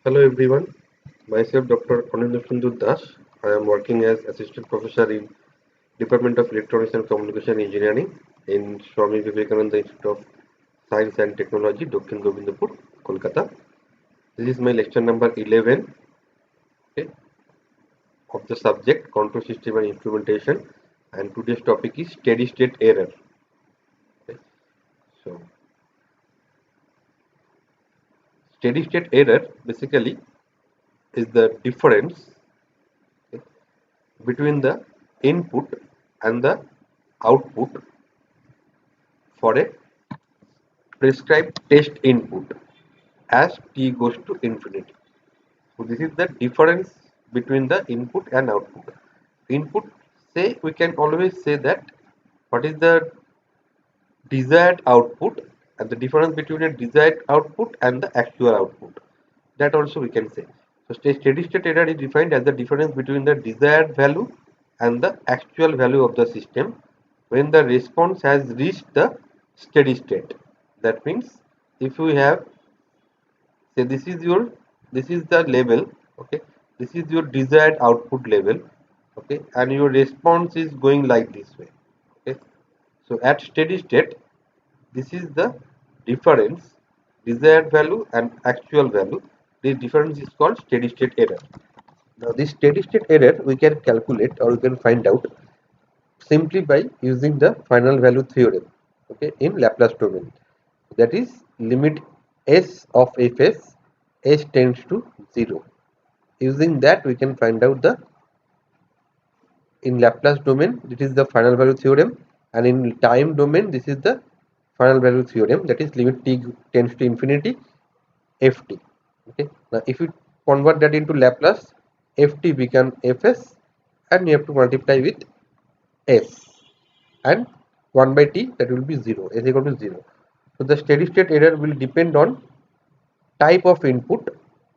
Hello everyone, myself Dr. Anindya Sundur Das. I am working as Assistant Professor in Department of Electronics and Communication Engineering in Swami Vivekananda Institute of Science and Technology, Dokkin Govindapur, Kolkata. This is my lecture number 11, okay, of the subject Control System and Instrumentation, and today's topic is Steady State Error. Okay. So, Steady State Error basically is the difference, okay, between the input and the output for a prescribed test input as t goes to infinity. So this is the difference between the input and output. Input, say, we can always say that what is the desired output and the difference between a desired output and the actual output. That also we can say. So steady state error is defined as the difference between the desired value and the actual value of the system when the response has reached the steady state. That means if we have, say, this is the level, okay, this is your desired output level, okay, and your response is going like this way, okay. So at steady state, this is the difference, desired value and actual value. This difference is called steady state error. Now this steady state error we can calculate or we can find out simply by using the final value theorem, okay, in Laplace domain. That is, limit s of fs s tends to 0. Using that we can find out the, in Laplace domain it is the final value theorem, and in time domain this is the final value theorem, that is limit t tends to infinity ft. Okay, now if you convert that into Laplace, ft become fs, and you have to multiply with s, and 1 by t, that will be 0, s equal to 0. So the steady state error will depend on type of input,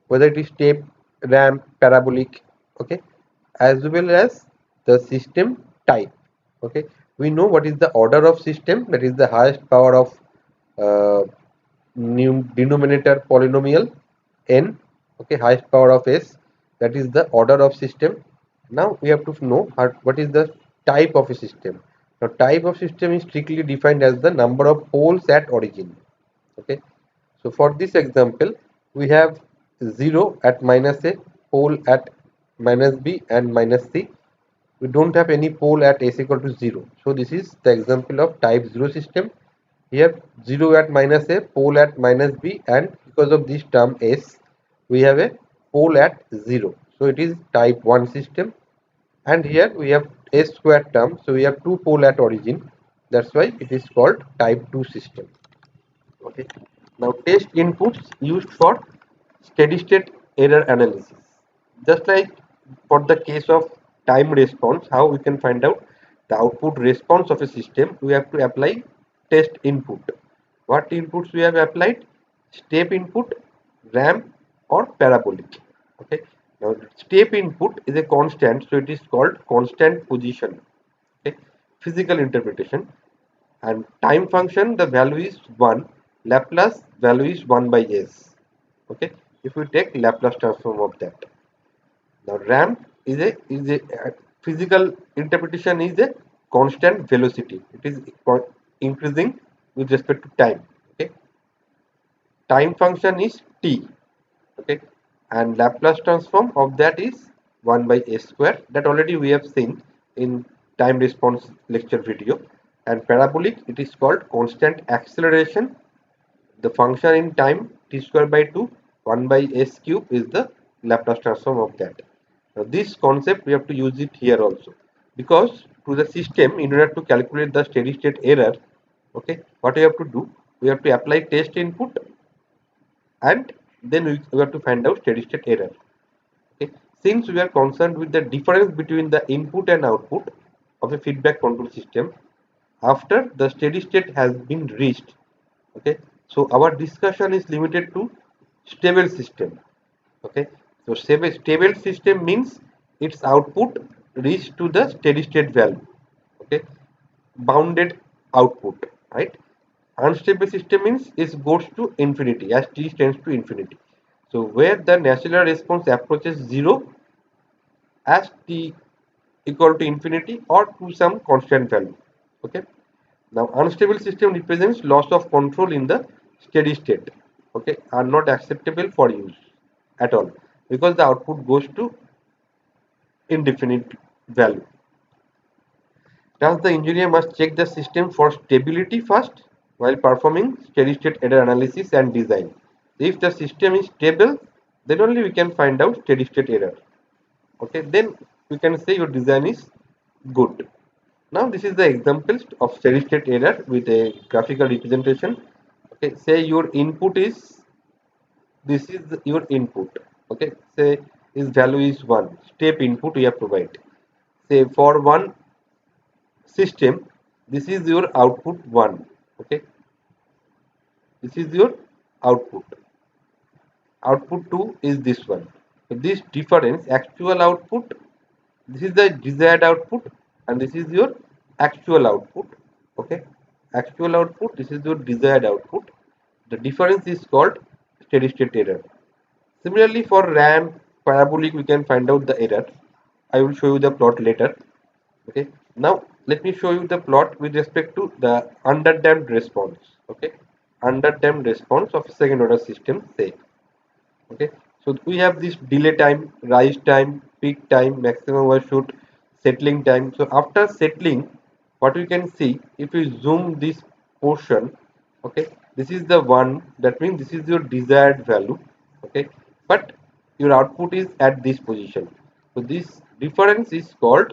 whether it is step, ramp, parabolic, okay, as well as the system type. Okay, we know what is the order of system, that is the highest power of uh, denominator polynomial n, okay, highest power of s, that is the order of system. Now we have to know what is the type of a system. Now type of system is strictly defined as the number of poles at origin. Okay, so for this example, we have 0 at minus a, pole at minus b and minus c. We don't have any pole at s equal to 0. So this is the example of type 0 system. Here 0 at minus a, pole at minus b, and because of this term s, we have a pole at 0. So it is type 1 system. And here we have s square term. So we have two pole at origin. That's why it is called type 2 system. Okay. Now test inputs used for steady state error analysis. Just like for the case of time response, how we can find out the output response of a system, we have to apply test input. What inputs we have applied? Step input, ramp or parabolic. Okay. Now step input is a constant, so it is called constant position. Okay. Physical interpretation, and time function, the value is 1, Laplace value is 1 by s. Okay, if we take Laplace transform of that. Now ramp is a physical interpretation, is a constant velocity, it is increasing with respect to time. Okay, time function is t. Okay, and Laplace transform of that is 1 by s square, that already we have seen in time response lecture video. And parabolic, it is called constant acceleration, the function in time t square by 2, 1 by s cube is the Laplace transform of that. Now this concept we have to use it here also, because to the system, in order to calculate the steady state error, okay, what we have to do, we have to apply test input, and then we have to find out steady state error. Okay. Since we are concerned with the difference between the input and output of a feedback control system after the steady state has been reached, okay, so our discussion is limited to stable system. Okay, so stable system means its output reach to the steady state value. Okay, bounded output, right? Unstable system means it goes to infinity as t tends to infinity. So where the natural response approaches 0 as t equal to infinity or to some constant value. Okay. Now unstable system represents loss of control in the steady state. Okay, are not acceptable for use at all because the output goes to indefinite value. Thus, the engineer must check the system for stability first while performing steady state error analysis and design. If the system is stable, then only we can find out steady state error. Okay, then we can say your design is good. Now, this is the example of steady state error with a graphical representation. Okay, say your input is this is your input. Okay, say this value is 1 step input we have provided. Say for one system, this is your output 1. Okay, this is your output. Output 2 is this one. So this difference, actual output, this is the desired output, and this is your actual output. Okay, actual output, this is your desired output. The difference is called steady state error. Similarly, for RAM parabolic, we can find out the error. I will show you the plot later. Okay, now let me show you the plot with respect to the underdamped response. Okay, underdamped response of second order system, say. Okay, so we have this delay time, rise time, peak time, maximum overshoot, settling time. So after settling, what we can see, if we zoom this portion, okay, this is the one, that means this is your desired value. Okay, but your output is at this position, so this difference is called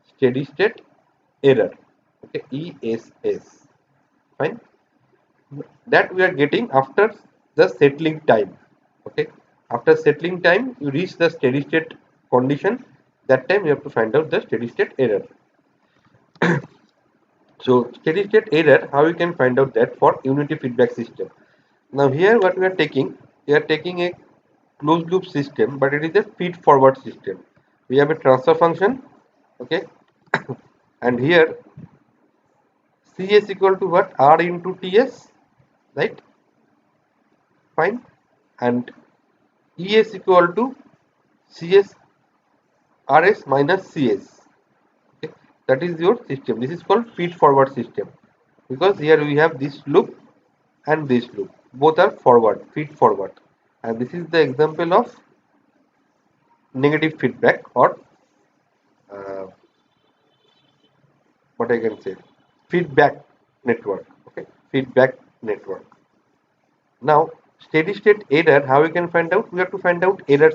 steady state error. Okay, ESS. Fine, that we are getting after the settling time. Okay, after settling time you reach the steady state condition. That time you have to find out the steady state error. So steady state error, how you can find out that for unity feedback system. Now here what we are taking a closed loop system, but it is a feed forward system. We have a transfer function. Okay, and here cs equal to what, r into ts, right? Fine. And es equal to cs rs minus cs. Okay, that is your system. This is called feed forward system because here we have this loop and this loop, both are forward, feed forward. And this is the example of negative feedback, or uh, what I can say, feedback network. Okay, feedback network. Now steady state error, how we can find out? We have to find out error,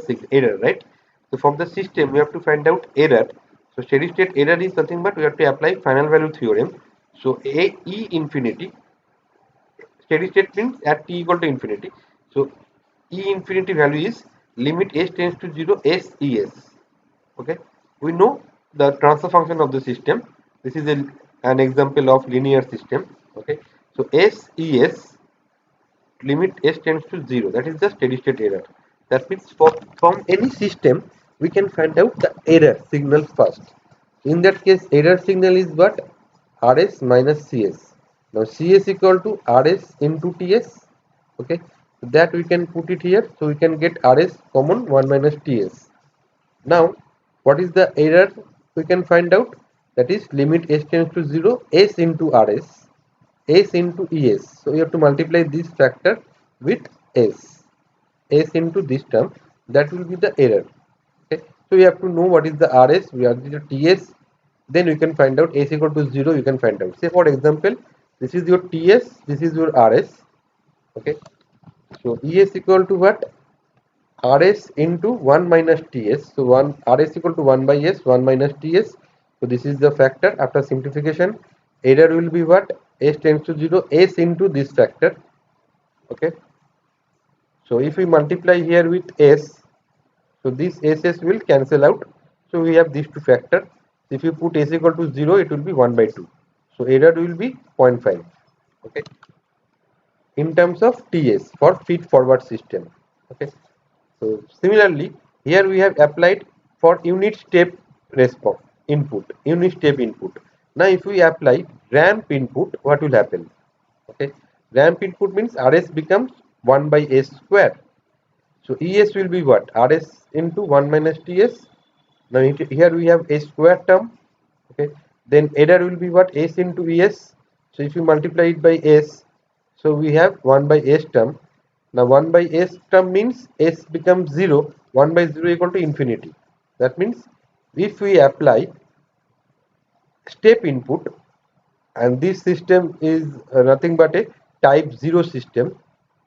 right? So from the system we have to find out error. So steady state error is nothing but we have to apply final value theorem. So a e infinity, steady state means at t equal to infinity. So e infinity value is limit s tends to 0 ses. Okay, we know the transfer function of the system. This is an example of linear system. Okay, so ses limit s tends to 0, that is the steady state error. That means from any system we can find out the error signal first. In that case error signal is what, rs minus cs. Now cs equal to rs into ts. Okay, so that we can put it here, so we can get rs common 1 minus ts. Now what is the error we can find out? That is limit s tends to 0 s into rs, s into es. So you have to multiply this factor with s into this term, that will be the error. Okay, so we have to know what is the rs, we are the ts, then we can find out s equal to 0. You can find out, say for example, this is your ts, this is your rs. Okay, so es equal to what, rs into 1 minus ts. So 1 rs equal to 1 by s, 1 minus ts. So this is the factor. After simplification, error will be what, s tends to 0 s into this factor. Okay, so if we multiply here with s, so this ss will cancel out. So we have these two factors. If you put s equal to 0, it will be 1 by 2. So error will be 0.5. Okay, in terms of ts for feed forward system. Okay, so similarly here we have applied for unit step response input, unit step input. Now if we apply ramp input, what will happen? Okay, ramp input means rs becomes 1 by s square. So Es will be what? Rs into 1 minus Ts. Now here we have a square term. Okay. Then error will be what? S into Es. So if you multiply it by S, so we have 1 by S term. Now 1 by S term means S becomes 0. 1 by 0 equal to infinity. That means if we apply step input, and this system is nothing but a type 0 system,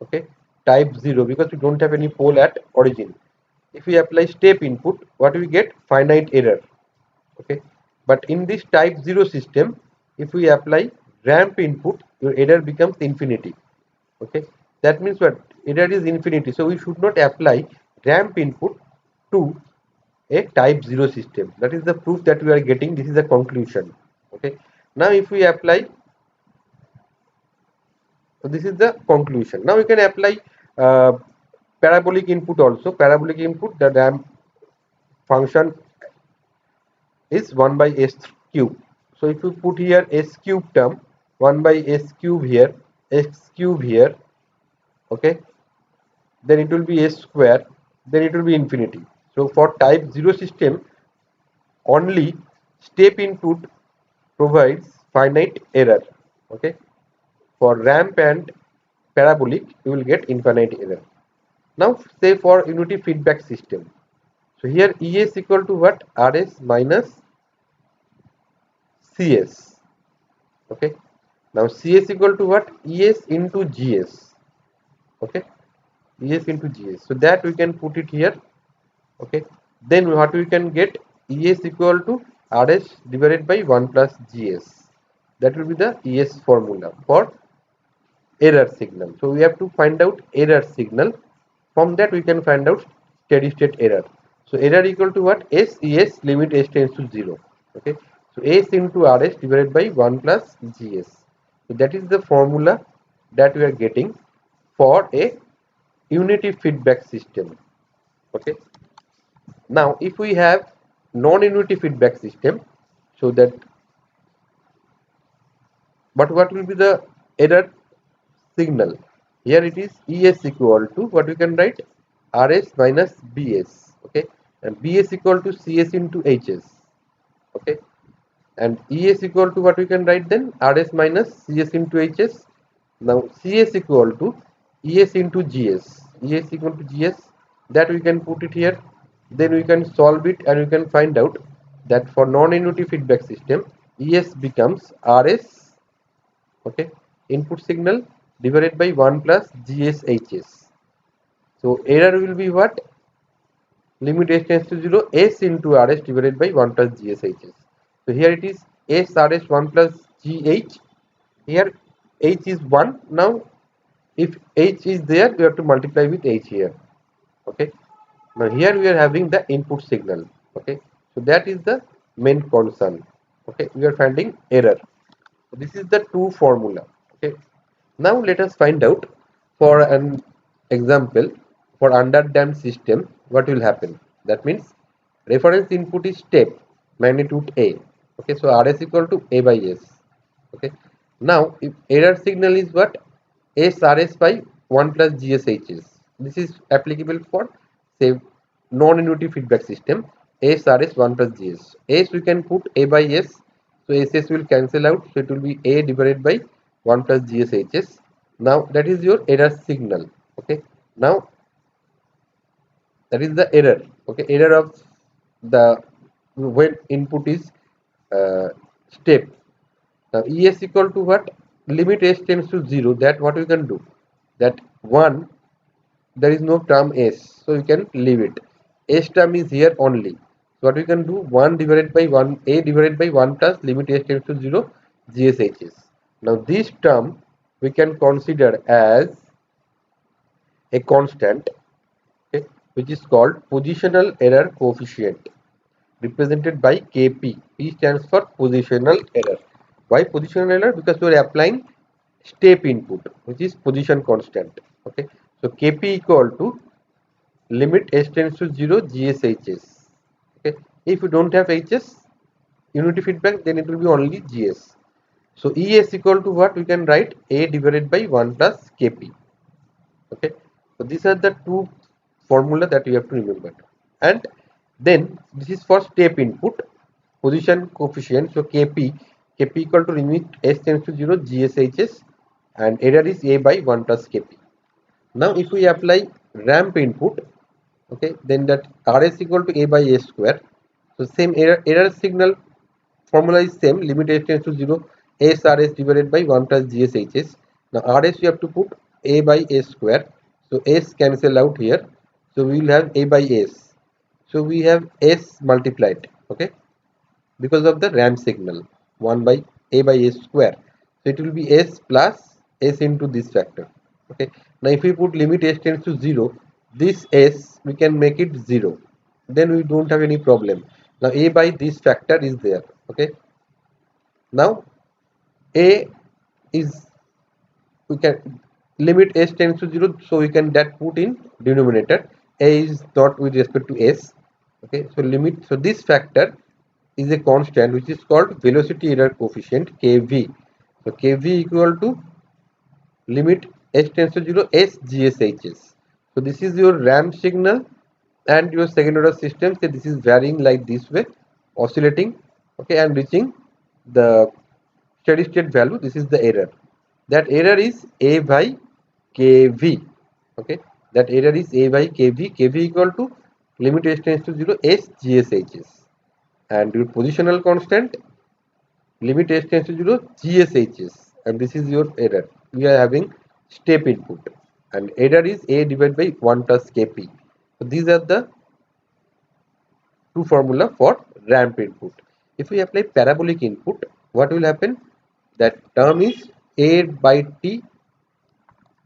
okay, type 0, because we don't have any pole at origin. If we apply step input, what we get? Finite error. Okay, but in this type 0 system, if we apply ramp input, your error becomes infinity. Okay, that means what? Error is infinity, so we should not apply ramp input to a type 0 system. That is the proof that we are getting. This is the conclusion. Okay, now if we apply, so this is the conclusion. Now we can apply uh, parabolic input also. Parabolic input, the ramp function is 1 by s cube. So if you put here s cube term, 1 by s cube here, x cube here, okay, then it will be s square, then it will be infinity. So for type 0 system, only step input provides finite error. Okay, for ramp and parabolic, you will get infinite error. Now say for unity feedback system. So here ES equal to what? RS minus CS. Okay. Now CS equal to what? ES into GS. Okay. ES into GS. So that we can put it here. Okay. Then what we can get? ES equal to RS divided by 1 plus GS. That will be the ES formula for error signal. So we have to find out error signal. From that we can find out steady state error. So error equal to what? S ES limit S tends to 0. Okay. So S into RS divided by 1 plus GS. So that is the formula that we are getting for a unity feedback system. Okay. Now if we have non-unity feedback system, so that, but what will be the error signal? Here it is ES equal to what we can write? RS minus BS. Okay, and BS equal to CS into HS. Okay, and ES equal to what we can write then? RS minus CS into HS. Now CS equal to ES into GS. ES equal to GS, that we can put it here. Then we can solve it and we can find out that for non-unity feedback system, ES becomes RS, okay, input signal divided by 1 plus GSHS. So error will be what? Limit s tends to 0, s into rs divided by 1 plus GSHS. So here it is s rs 1 plus GH. Here h is 1. Now if h is there, we have to multiply with h here. Okay. Now here we are having the input signal. Okay. So that is the main concern. Okay. We are finding error. So this is the true formula. Okay. Now let us find out for an example for underdamped system what will happen. That means reference input is step magnitude A. Okay, so RS equal to A by S. Okay. Now if error signal is what? S RS by 1 plus GSHS. This is applicable for say non-unity feedback system. S RS 1 plus GS. S we can put A by S. So SS will cancel out. So it will be A divided by 1 plus GSHS. Now that is your error signal. Okay. Now that is the error. Okay. Error of the when input is uh, step. Now ES equal to what? Limit S tends to 0. That what we can do? That 1, there is no term S. So you can leave it. S term is here only. So what we can do? 1 divided by 1, A divided by 1 plus limit S tends to 0, GSHS. Now this term we can consider as a constant, okay, which is called positional error coefficient, represented by Kp. P stands for positional error. Why positional error? Because we are applying step input, which is position constant. Okay, so Kp equal to limit s tends to 0 GSHS. Okay, if you don't have HS unity feedback, then it will be only GS. So ES equal to what? We can write A divided by 1 plus Kp. Okay, so these are the two formula that you have to remember. And then this is for step input, position coefficient. So kp equal to limit s tends to 0 gshs, and error is a by 1 plus kp. Now if we apply ramp input, okay, then that rs equal to a by a square. So same error signal formula is same, limit s tends to 0 srs divided by 1 plus gshs. Now rs we have to put a by a square, so s cancel out here, so we will have a by s, so we have s multiplied, okay, because of the ramp signal 1 by a by s square, so it will be s plus s into this factor, okay. Now if we put limit s tends to 0, this s we can make it 0, then we don't have any problem. Now a by this factor is there, okay. Now a is, we can limit s tends to 0, so we can that put in denominator. A is not with respect to s, okay. So limit, so this factor is a constant which is called velocity error coefficient, kv. So kv equal to limit s tends to 0 s gshs. So this is your ramp signal, and your second order system, say this is varying like this way, oscillating, okay, and reaching the steady state value. This is the error. That error is a by kv, okay. That error is a by kv. Kv equal to limit s tends to 0 s gshs, and your positional constant limit s tends to 0 gshs, and this is your error. We are having step input, and error is a divided by 1 plus kp. So these are the two formula for ramp input. If we apply parabolic input, what will happen? That term is a by t,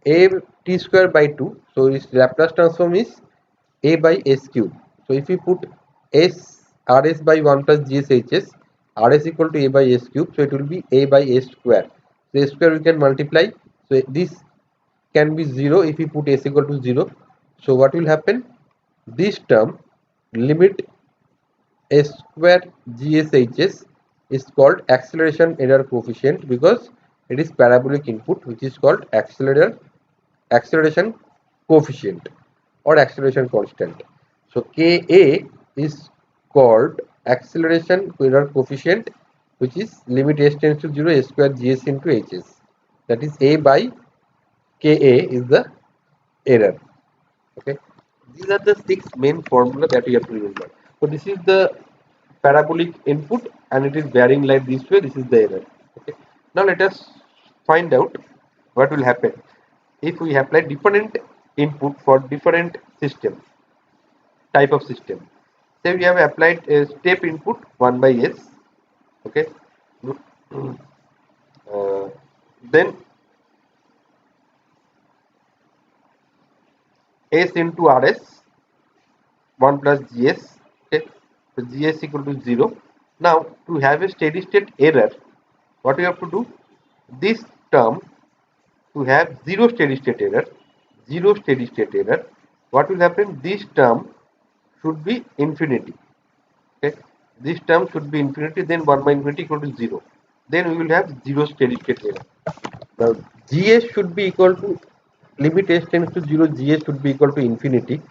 a t square by 2. So its Laplace transform is a by s cube. So if we put s rs by 1 plus gshs, rs equal to a by s cube, so it will be a by s square. So s square we can multiply. So this can be 0 if we put s equal to 0. So what will happen? This term limit s square gshs is called acceleration error coefficient, because it is parabolic input, which is called acceleration coefficient or acceleration constant. So Ka is called acceleration error coefficient, which is limit s tends to 0 s square gs into hs. That is a by Ka is the error. Okay, these are the six main formula that you have to remember. So this is the parabolic input, and it is varying like this way. This is the error. Okay, now let us find out what will happen if we apply different input for different system, type of system. Say we have applied a step input 1 by s, okay. Then s into rs 1 plus gs, okay. So gs equal to 0. Now to have a steady state error, what we have to do? This term, to have zero steady state error, what will happen? This term should be infinity, okay. This term should be infinity, then 1 by infinity equal to 0, then we will have zero steady state error. Now gs should be equal to limit s tends to 0, gs should be equal to infinity.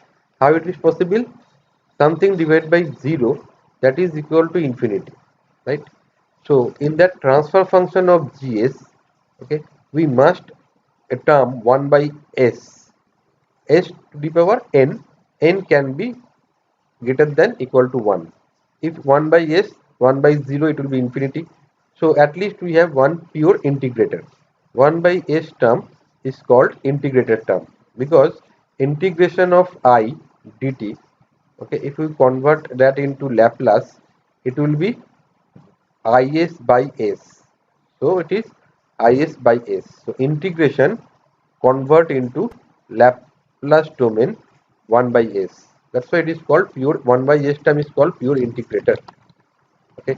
How it is possible? Something divided by 0, that is equal to infinity, right? So in that transfer function of gs, okay, we must a term 1 by s, s to the power n can be greater than equal to 1. If 1 by s, 1 by 0, it will be infinity. So at least we have one pure integrator. 1 by s term is called integrated term, because integration of I dt, okay, if we convert that into Laplace, it will be is by s. So it is is by s. So integration convert into Laplace domain 1 by s. That's why it is called pure 1 by s term is called pure integrator. Okay.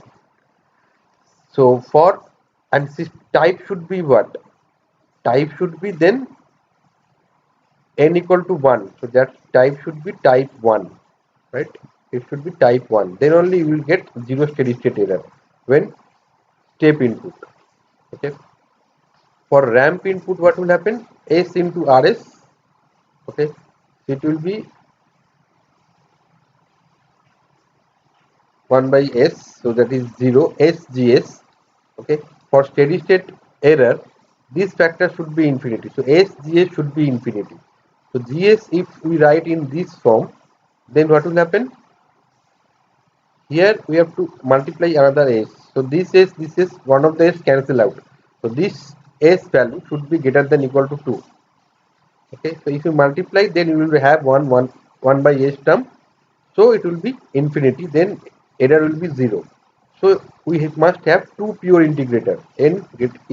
So for, and type should be what? Type should be then n equal to 1. So that type should be type 1, right? It should be type 1. Then only you will get zero steady state error when step input. Okay. For ramp input, what will happen? S into Rs. Okay. It will be 1 by s, so that is 0 sgs. Okay, for steady state error this factor should be infinity, so sgs should be infinity. So gs, if we write in this form, then what will happen? Here we have to multiply another s, so this is one of the s cancel out, so this s value should be greater than equal to 2. Okay, so if you multiply, then you will have 1 by s term, so it will be infinity, then error will be 0. So we must have two pure integrator n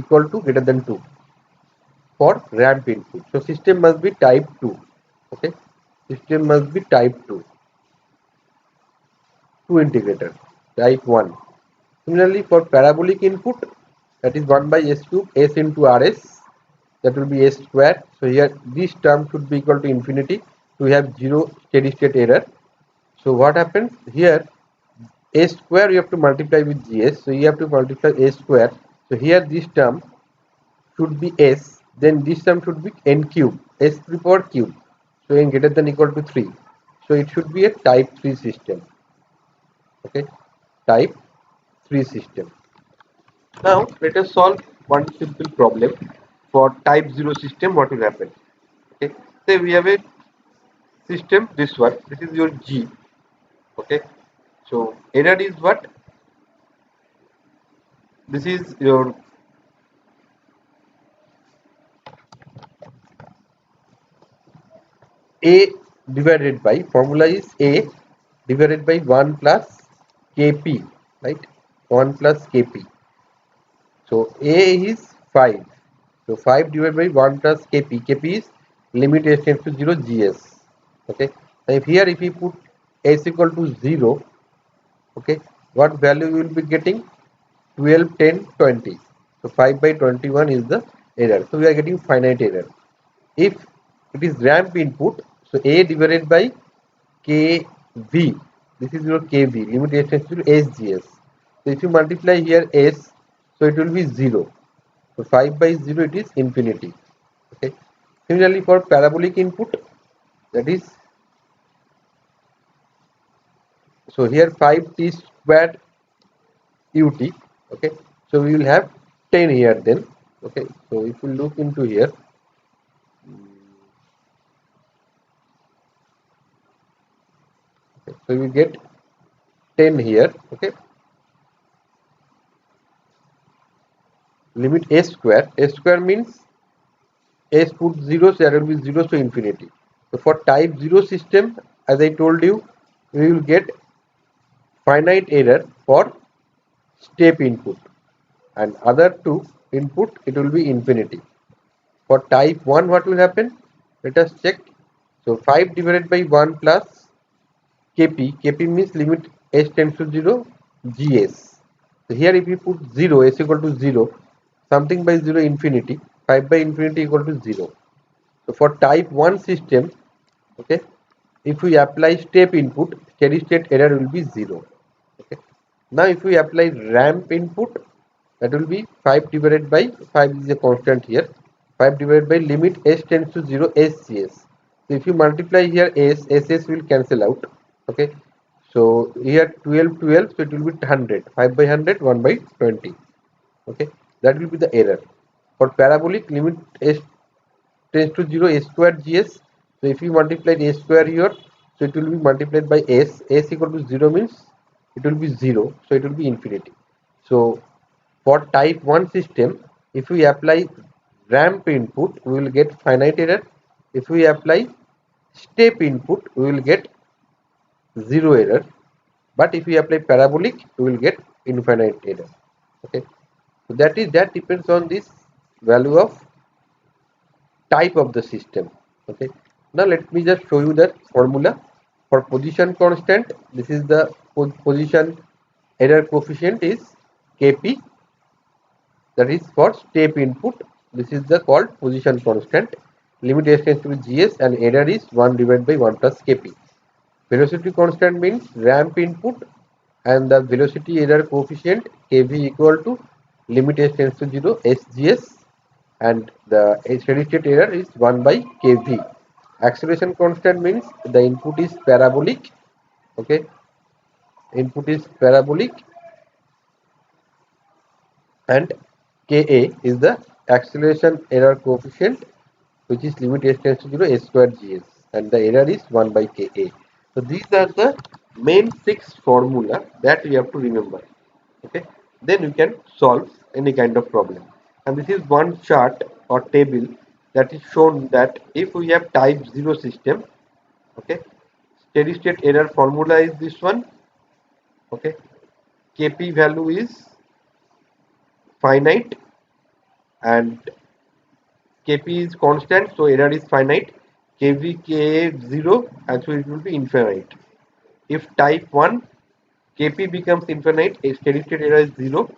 equal to greater than 2 for ramp input. So system must be type 2. Okay, system must be type 2, two integrator, type 1. Similarly for parabolic input, that is 1 by s cube, s into rs, that will be s square. So here this term should be equal to infinity to have 0 steady state error. So what happens here? A square you have to multiply with gs, so you have to multiply a square. So here this term should be s, then this term should be n cube, s to the power cube, so n greater than equal to 3. So it should be a type 3 system. Okay, type 3 system. Now let us solve one simple problem for type 0 system. What will happen? Okay, say we have a system, this one, this is your g. Okay, so error is what? This is your a divided by, formula is a divided by 1 plus kp, right? 1 plus kp. So a is 5. So 5 divided by 1 plus kp. Kp is limit s tends to 0 gs. Okay. Now if here if we put s equal to 0, okay, what value we will be getting? 12, 10, 20. So 5 by 21 is the error. So we are getting finite error. If it is ramp input, so a divided by kv, this is your kv, limit s tends to sgs. So if you multiply here s, so it will be 0. So 5 by 0 it is infinity. Okay. Similarly for parabolic input, that is, so here 5t squared ut. Okay. So we will have 10 here then. Okay. So if you look into here, okay, so we get 10 here. Okay. Limit s square. S square means s put 0, so there will be 0 to infinity. So for type 0 system, as I told you, we will get finite error for step input, and other two input it will be infinity. For type 1 what will happen? Let us check. So 5 divided by 1 plus kp, kp means limit s tends to 0 gs. So here if you put 0, s equal to 0, something by 0 infinity, 5 by infinity equal to 0. So for type 1 system, okay, if we apply step input, steady state error will be 0. Okay. Now if we apply ramp input, that will be 5 divided by 5 is a constant here. 5 divided by limit s tends to 0 sgs. So if you multiply here s, ss will cancel out. Okay. So here 12, 12, so it will be 100. 5 by 100, 1 by 20. Okay. That will be the error. For parabolic, limit s tends to 0 a square gs. So if you multiply a square here, so it will be multiplied by s. S equal to 0 means it will be 0, so it will be infinity. So for type 1 system, if we apply ramp input, we will get finite error. If we apply step input, we will get 0 error. But if we apply parabolic, we will get infinite error. Okay, so that depends on this value of type of the system. Okay, now let me just show you the formula for position constant. This is the position error coefficient is kp, that is for step input. This is the called position constant. Limit s tends to be gs, and error is 1 divided by 1 plus kp. Velocity constant means ramp input, and the velocity error coefficient kv equal to limit s tends to 0 sgs, and the steady state error is 1 by kv. Acceleration constant means the input is parabolic. Okay, input is parabolic, and Ka is the acceleration error coefficient, which is limit s tends to 0 a square gs, and the error is 1 by Ka. So these are the main 6 formula that we have to remember. Okay, then you can solve any kind of problem. And this is one chart or table that is shown that if we have type 0 system, okay, steady state error formula is this one. Okay, Kp value is finite and Kp is constant, so error is finite. Kv, Ka 0, and so it will be infinite. If type 1, Kp becomes infinite, a steady state error is 0,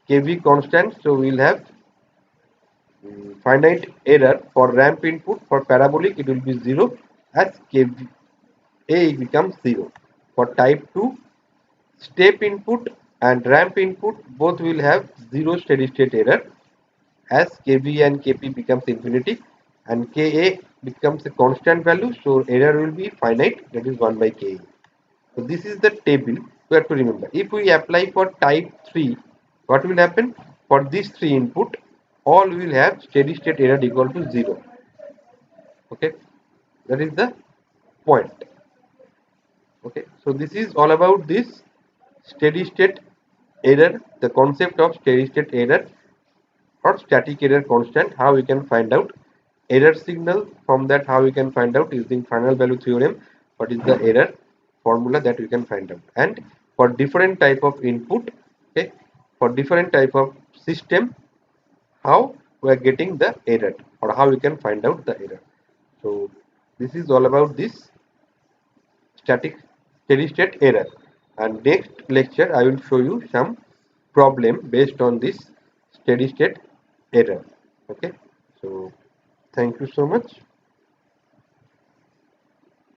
Kv constant, so we will have finite error. For ramp input. For parabolic it will be 0 as Kv A becomes 0. For type 2, step input and ramp input both will have 0 steady state error as Kv and Kp becomes infinity, and Ka becomes a constant value, so error will be finite, that is 1 by Ka. So this is the table we have to remember. If we apply for type 3, what will happen? For these 3 input, all will have steady state error equal to 0. Okay, that is the point. Okay, so this is all about this steady state error, the concept of steady state error or static error constant, how we can find out error signal. From that, how we can find out using final value theorem what is the error formula that we can find out. And for different type of input, okay, for different type of system, how we are getting the error or how we can find out the error. So this is all about this static steady state error, and next lecture I will show you some problem based on this steady state error. Okay, so thank you so much.